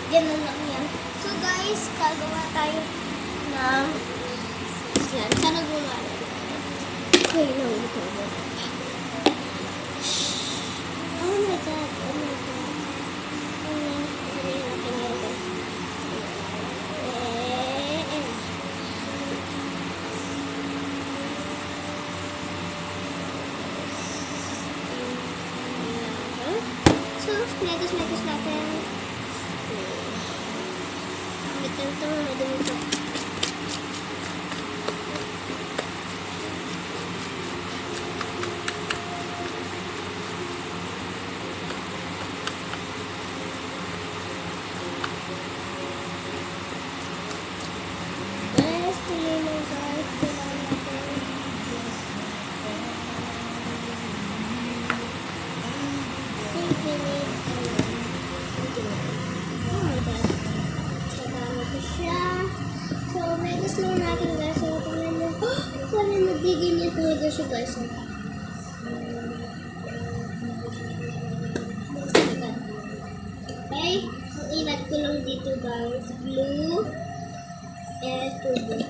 Ganun lang yan. So guys, gagawa tayo ng yan. Sana gumana. Okay lang ito. Oh my God. Oh my God. So, netos natin. Ito, madumi ito. So, may gusto natin guys. So, tingnan nyo. Parang nagdigin niya talaga siya guys. Okay? Ang ilat ko lang dito guys. Blue. And tubig.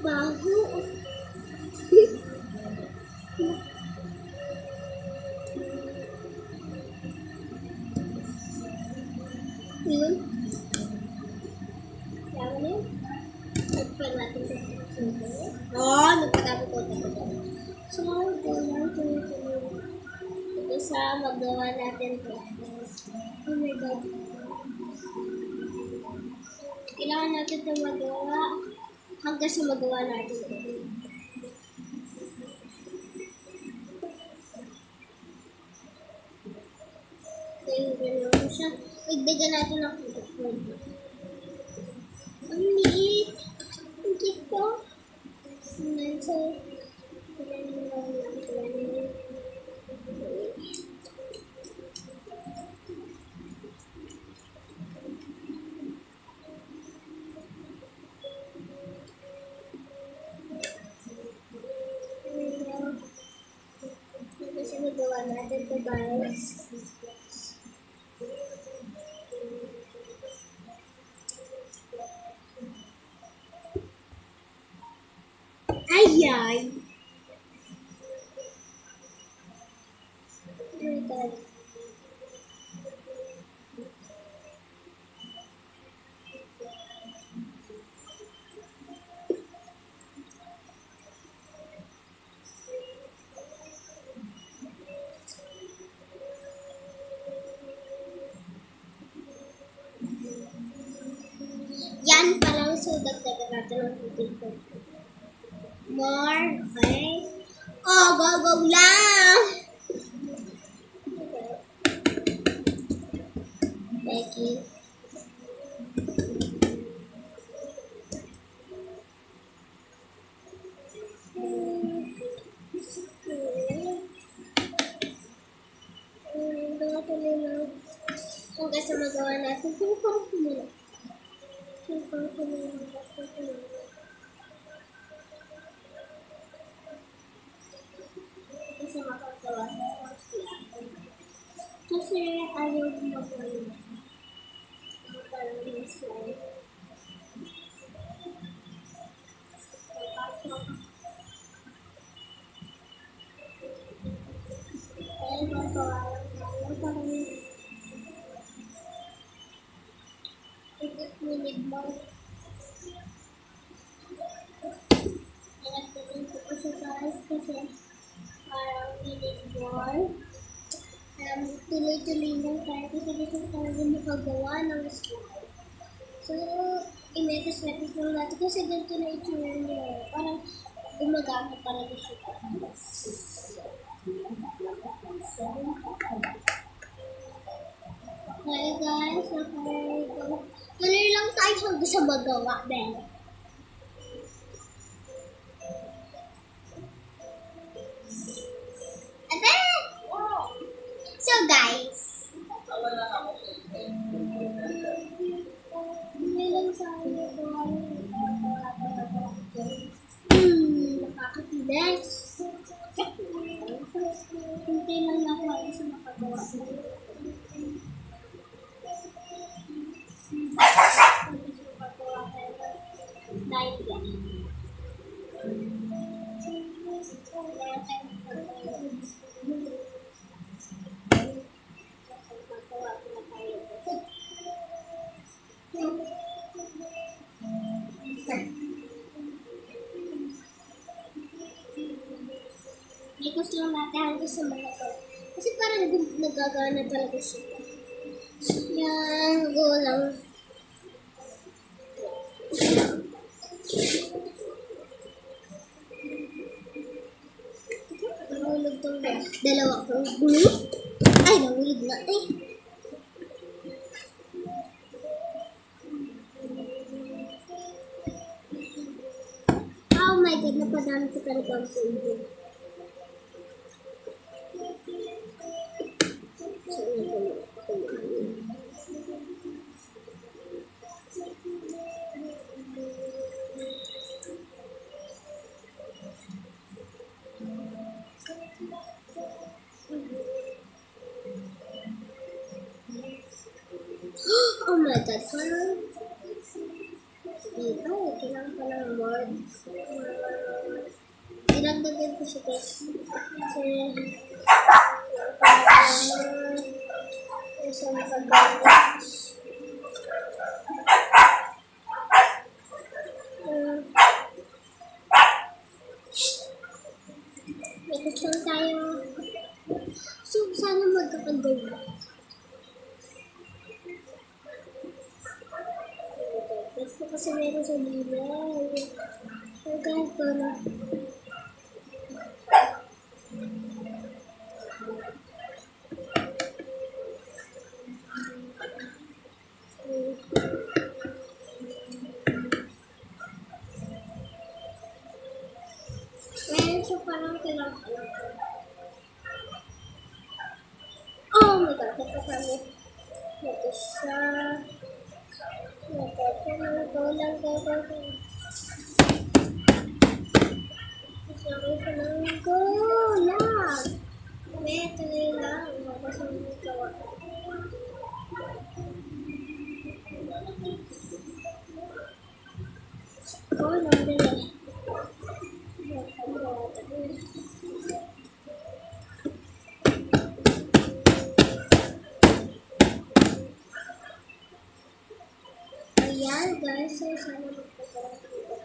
Baho. Yun. Kaya mo yun. Nagpan natin ito. Oh, nagpatapos ko ito. So, ito sa magawa natin ito. Oh my God. Kailangan natin ito magawa hanggang sa magawa natin ito. Ganyan siya. Igdagan natin ang food. Ang liit. Ang cute ko. So, kasi magawa natin ito guys. Ay! Oh my God. Yan palang so dagdagan natin ang putin ko. More, okay? Oh, go lang! Becky. Hanggang sa magawa natin. Parang kumula. Kasi makagawa kasi ayaw magawa. Parang yung slide. Kaya magawa lang tayo. Parang minute more. Nagtatin ko pa siya guys kasi parang minute more. Tuloy-tuloy lang tayo kasi gusto ko talaga makagawa ng slide. So, imetas-metas lang natin kasi ganito na itsura niya. Parang gumagamit talaga siya. Okay guys, okay. Tuloy lang tayo hanggang sa magawa, Ben. Ate! So guys, nakakatigas. Hintay lang ako sa makagawa. Wala tayong pagkain. Magawa ko na tayo. May gusto lang natin hanggang sa mga to. Kasi parang nagagana talaga siya. Yan, go lang. Nahulog tong dalawa kong gulo. Ay, nahulog na eh. Oh my God, napadami ko talaga ang tubig. Oh my God, parang dito, kailangan pa ng word. Dinagdagan ko siya guys. Kasi, isa nakagawa. Ikot lang tayo. So, sana magkakagawa. Gusto kasi meron sa bilay. Magkahit ko na. Meron siya parang kailangan. Oh my God, ito kami. Ito siya. Ito lang. Sabi ko lang, go lang. Ito lang. Mabasa mo ito. Go lang din eh. Ayan guys, so sana magpagawa dito.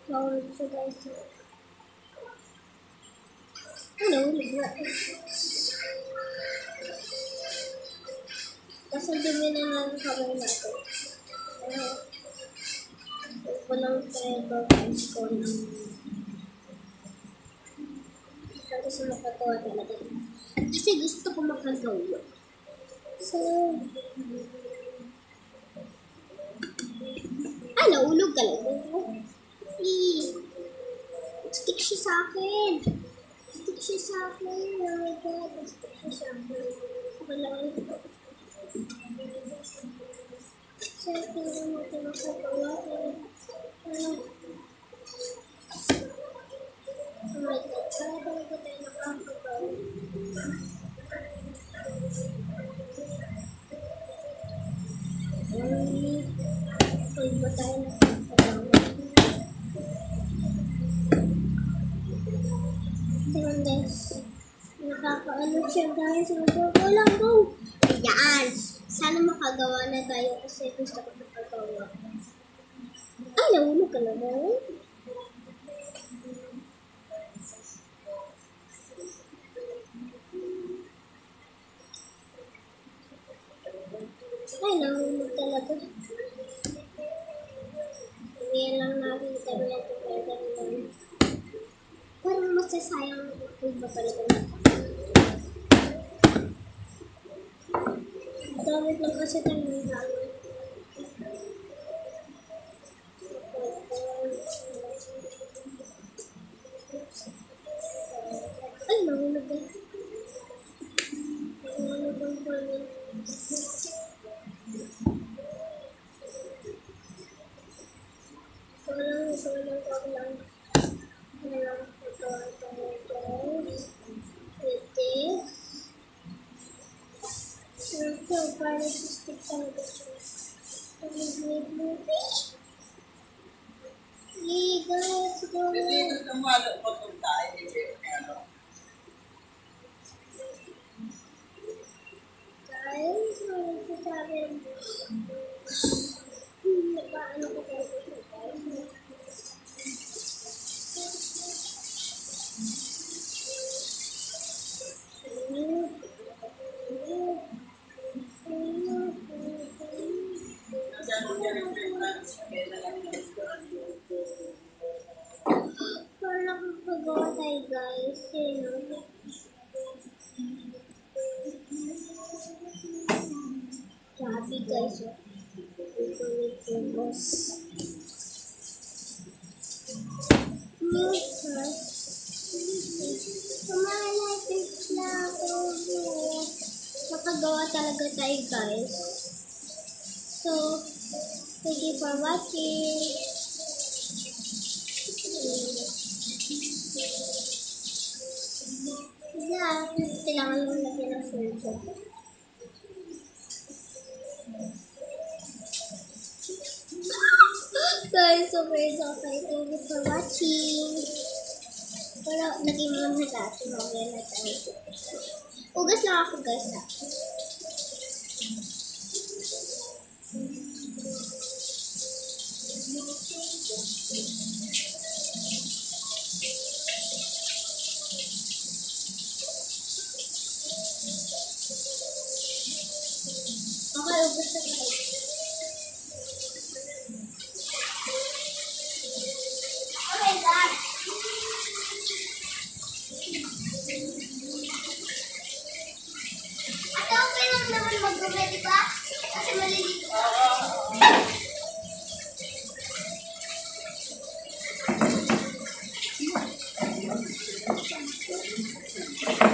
Bawal siya guys. Ano, ligla. Kasi dumi na lang kamay natin. Ko lang tayo guys ko lang. Kasi makagawa talaga. Kasi gusto ko makagawa. So, ay, naulog ka lang. Stick siya sa akin. Stick siya sa akin. Oh my God, stick siya sa akin. Wala ko. So, tingnan natin makagawa. Oh my God, para talaga tayo nakakagawa. Ay, ba tayo nakakagawa? Tingnan guys. Nakakaano siya guys. Go lang, go! Ayan! Sana makagawa na tayo kasi gusto ko makagawa. Ay, nahulog ka na ba? Ay, nahulog talaga. Ngayon lang nakita mo yung pagkagan lang. Parang masasayang kung ba talaga na. Gamit lang kasi tayo ng gamit. Ay, nahulog ka. Nahulog ang pangin. parang nag-stick talaga siya. Liga, let's go. Hindi ito tumalo po itong tayo. Ano? Guys, magsasabi paano ko tayo ito, guys? Nandiyan mo dyan yung friends. Kaya na lang yung Parang nakakagawa tayo, guys. Grabe, guys. Ito yung boss. New first. Kumalapit na ako. Nakagawa talaga tayo, guys. So, thank you for watching. Yeah, kailangan mo lagyan ng filter. Guys, super excited. Thank you for watching. Pero naging mga dati, mamaya na tayo. Ugas lang ako, guys, ha. Okay, ugas na tayo. Okay, guys. Ate, okay lang naman mag-uwi, di ba? Kasi maliligo.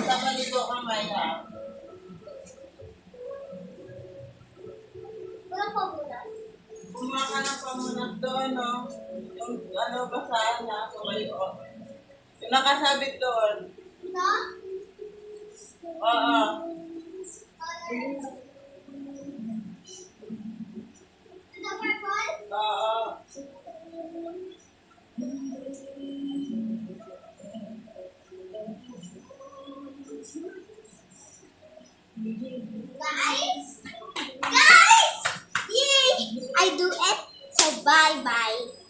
Sama dito kamay ha. Walang pabunas. Kumuha ka ng pamunas doon, no? Yung ano, basahan na, tumayo. Yung nakasabit doon. No? Oo. Ito, purple? Oo. Guys! Guys! Yay! I do it. So, bye-bye.